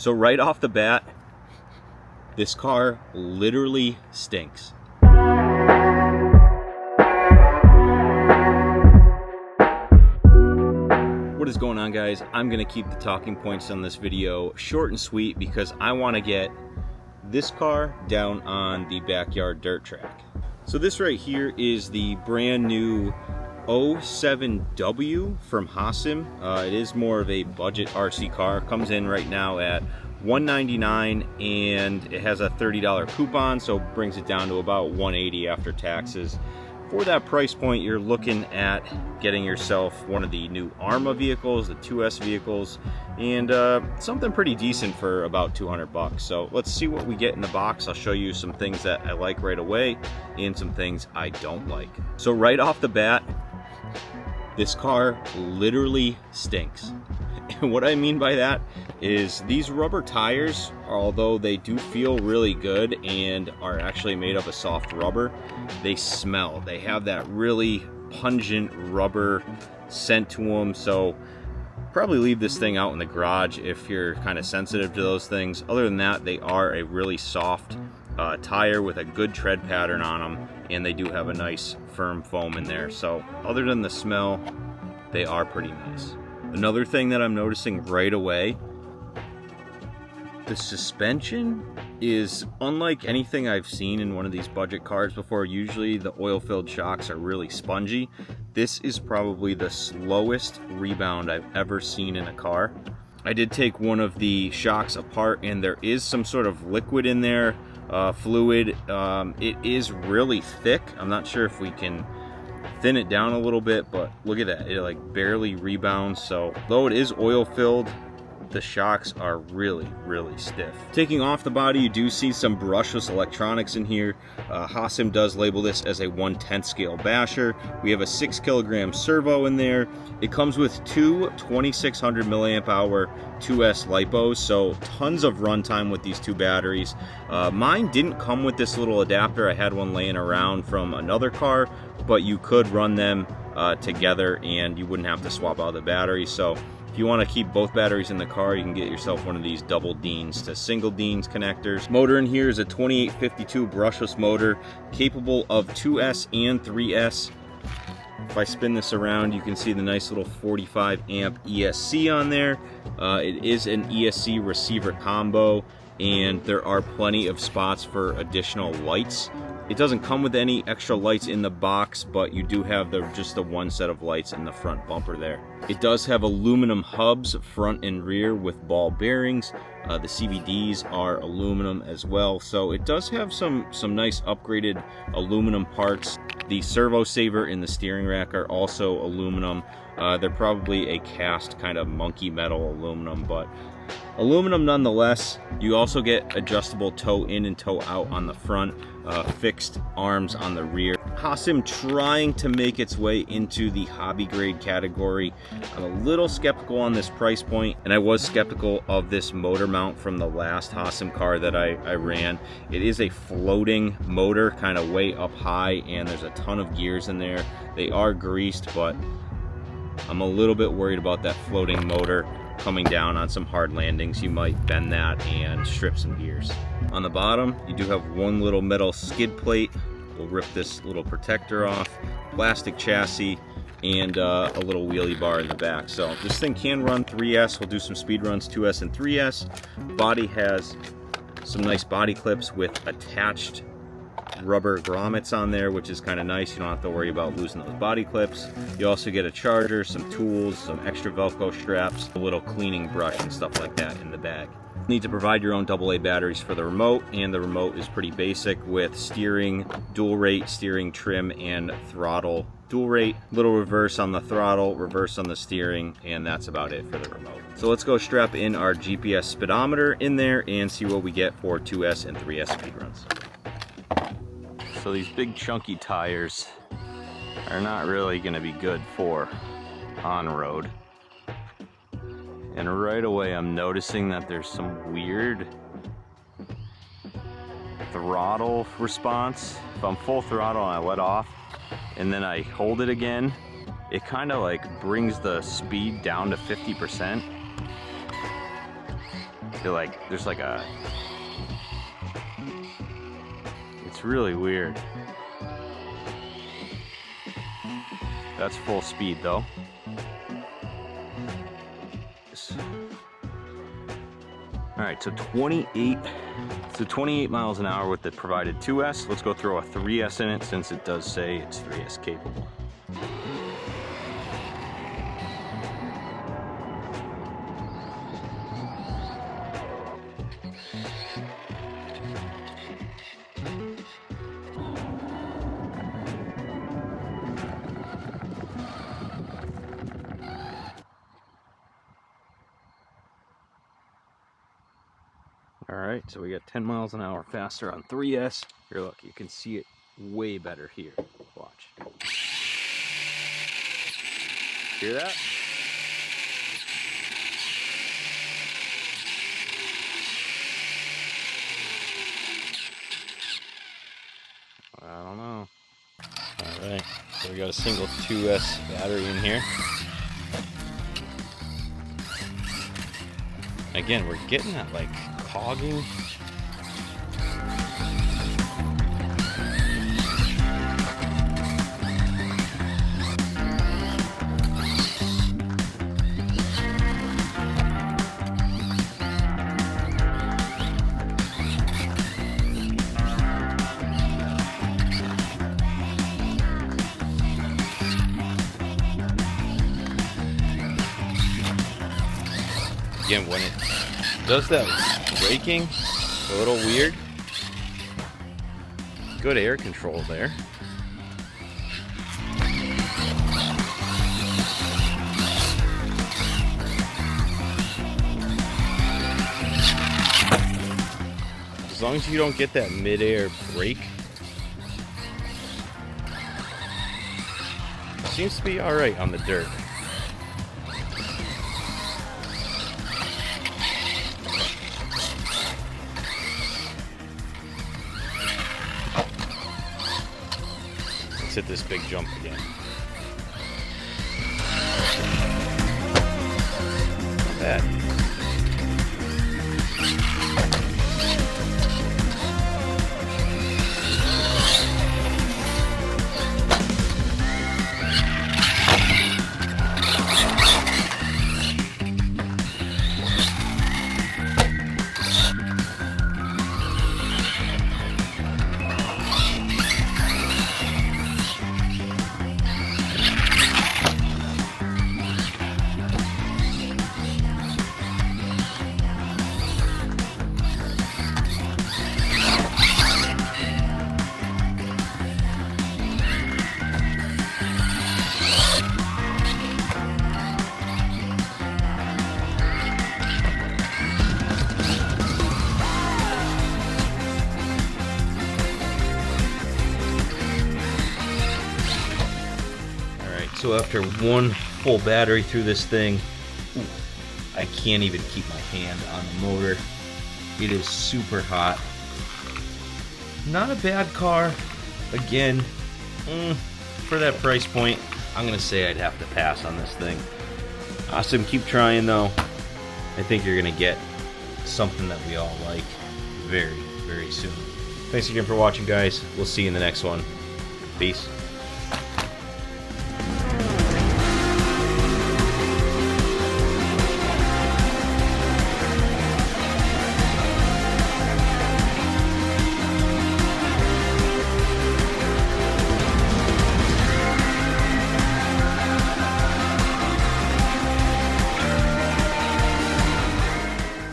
So right off the bat, this car literally stinks. What is going on, guys? I'm gonna keep the talking points on this video short and sweet because I want to get this car down on the backyard dirt track. So this right here is the brand new X07W from Hosim. It is more of a budget RC car. Comes in right now at $199 and it has a $30 coupon, so brings it down to about $180 after taxes. For that price point, you're looking at getting yourself one of the new ARMA vehicles, the 2S vehicles, and something pretty decent for about 200 bucks. So let's see what we get in the box. I'll show you some things that I like right away and some things I don't like. So right off the bat, this car literally stinks. And what I mean by that is these rubber tires, although they do feel really good and are actually made of a soft rubber, they smell. They have that really pungent rubber scent to them. So probably leave this thing out in the garage if you're kind of sensitive to those things. Other than that, they are a really soft tire with a good tread pattern on them, and they do have a nice firm foam in there. So other than the smell, they are pretty nice. Another thing that I'm noticing right away, the suspension is unlike anything I've seen in one of these budget cars before. Usually the oil-filled shocks are really spongy. This is probably the slowest rebound I've ever seen in a car. I did take one of the shocks apart and there is some sort of liquid in there, fluid. It is really thick. I'm not sure if we can thin it down a little bit, but look at that, it like barely rebounds. So though it is oil filled, the shocks are really stiff. Taking off the body, you do see some brushless electronics in here. Hosim does label this as a 1/10 scale basher. We have a 6 kilogram servo in there. It comes with two 2600 milliamp hour 2S Lipos, so tons of runtime with these two batteries. Mine didn't come with this little adapter. I had one laying around from another car, but you could run them together and you wouldn't have to swap out the battery. So if you want to keep both batteries in the car, you can get yourself one of these double Deans to single Deans connectors. Motor in here is a 2852 brushless motor, capable of 2S and 3S. If I spin this around, you can see the nice little 45 amp ESC on there. It is an ESC receiver combo, and there are plenty of spots for additional lights. It doesn't come with any extra lights in the box, but you do have just the one set of lights in the front bumper there. It does have aluminum hubs front and rear with ball bearings. The CVDs are aluminum as well, so it does have some nice upgraded aluminum parts. The servo saver and the steering rack are also aluminum. They're probably a cast kind of monkey metal aluminum, but aluminum nonetheless. You also get adjustable toe in and toe out on the front, fixed arms on the rear. Hosim trying to make its way into the hobby grade category. I'm a little skeptical on this price point, and I was skeptical of this motor mount from the last Hosim car that I ran. It is a floating motor kind of way up high, and there's a ton of gears in there. They are greased, but I'm a little bit worried about that floating motor coming down on some hard landings. You might bend that and strip some gears. On the bottom, you do have one little metal skid plate. We'll rip this little protector off, plastic chassis, and a little wheelie bar in the back. So this thing can run 3S. We'll do some speed runs, 2S and 3S. Body has some nice body clips with attached rubber grommets on there, which is kind of nice. You don't have to worry about losing those body clips. You also get a charger, some tools, some extra Velcro straps, a little cleaning brush and stuff like that in the bag. You need to provide your own AA batteries for the remote, and the remote is pretty basic with steering, dual rate, steering trim, and throttle dual rate. Little reverse on the throttle, reverse on the steering, and that's about it for the remote. So let's go strap in our GPS speedometer in there and see what we get for 2S and 3S speed runs. So these big chunky tires are not really going to be good for on-road. And right away I'm noticing that there's some weird throttle response. If I'm full throttle and I let off and then I hold it again, it kind of like brings the speed down to 50%. there's like a, it's really weird. That's full speed though. All right, so 28 miles an hour with the provided 2S. Let's go throw a 3S in it since it does say it's 3S capable. All right, so we got 10 miles an hour faster on 3S. Here, look, you can see it way better here. Watch. Hear that? I don't know. All right, so we got a single 2S battery in here. Again, we're getting that like cogging. Again, when it does that braking, a little weird. Good air control there. As long as you don't get that mid-air brake, seems to be all right on the dirt. Let's hit this big jump again. Not bad. So after one full battery through this thing, I can't even keep my hand on the motor. It is super hot. Not a bad car. Again, for that price point, I'm gonna say I'd have to pass on this thing. Awesome, keep trying though. I think you're gonna get something that we all like very, very soon. Thanks again for watching, guys. We'll see you in the next one. Peace.